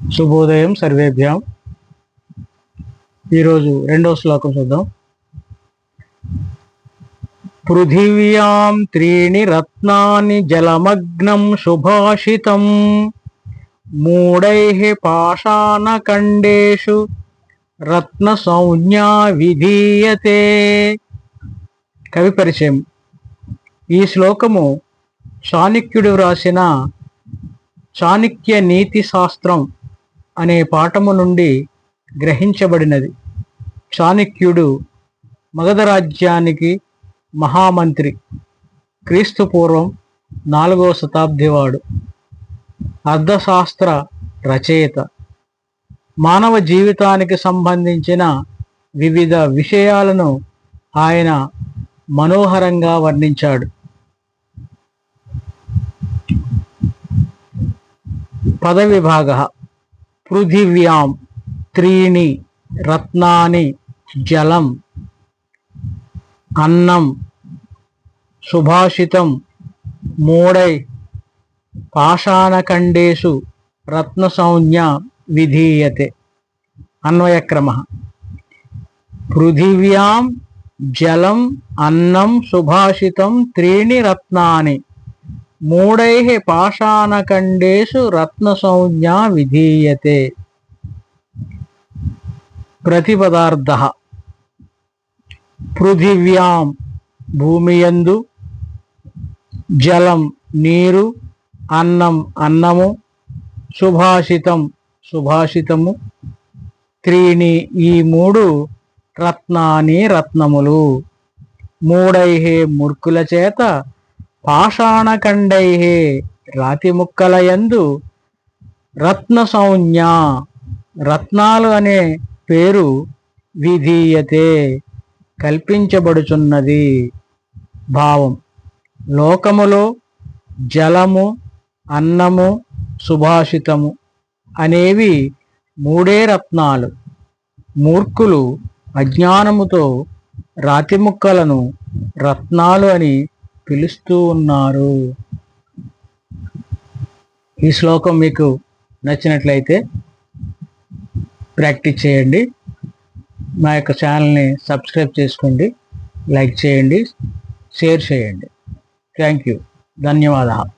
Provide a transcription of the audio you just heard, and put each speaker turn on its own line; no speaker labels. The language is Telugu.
శుభోదయం సర్వేభ్యాం. ఈరోజు రెండవ శ్లోకం చూద్దాం. పృథివ్యాం త్రీణి రత్నాని జలమగ్నం శుభాషితం మూఢైః పాషాణఖండేషు రత్న సంజ్ఞా విధీయతే. కవి పరిచయం. ఈ శ్లోకము చాణక్యుడు వ్రాసిన చాణక్య నీతి శాస్త్రం అనే పాఠము నుండి గ్రహించబడినది. చాణక్యుడు మగధ రాజ్యానికి మహామంత్రి. క్రీస్తు పూర్వం 4వ శతాబ్ది వాడు. అర్థశాస్త్ర రచయిత. మానవ జీవితానికి సంబంధించిన వివిధ విషయాలను ఆయన మనోహరంగా వర్ణించాడు. పదవిభాగః. పృథివ్యాం త్రీణి రత్నాని జలం అన్నం సుభాషితం మూఢై పాషాణఖండేషు రత్న సంజ్ఞా విధీయతే. అన్వయక్రమః. పృథివ్యాం జలం అన్నం సుభాషితం త్రీణి రత్నాని మూఢైః పాషాణఖండేషు రత్న సంజ్ఞా విధీయతే. ప్రతిపదార్థః. పృథివ్యాం భూమియందు, జలం నీరు, అన్నం అన్నము, సుభాషితం సుభాషితము, త్రీణి ఈ మూడు, రత్నాని రత్నములు, మూఢైః మూర్ఖుల చేత, పాషాణఖండైః రాతి ముక్కలయందు, రత్న సంజ్ఞా రత్నాలు అనే పేరు, విధీయతే కల్పించబడుచున్నది. భావం. లోకములో జలము, అన్నము, సుభాషితము అనేవి మూడే రత్నాలు. మూర్ఖులు అజ్ఞానముతో రాతి ముక్కలను రత్నాలు అని పిలుస్తూ ఉన్నారు. ఈ శ్లోకం మీకు నచ్చినట్లయితే ప్రాక్టీస్ చేయండి. మా యొక్క ఛానల్ని సబ్స్క్రైబ్ చేసుకోండి, లైక్ చేయండి, షేర్ చేయండి. Thank you. ధన్యవాదాలు.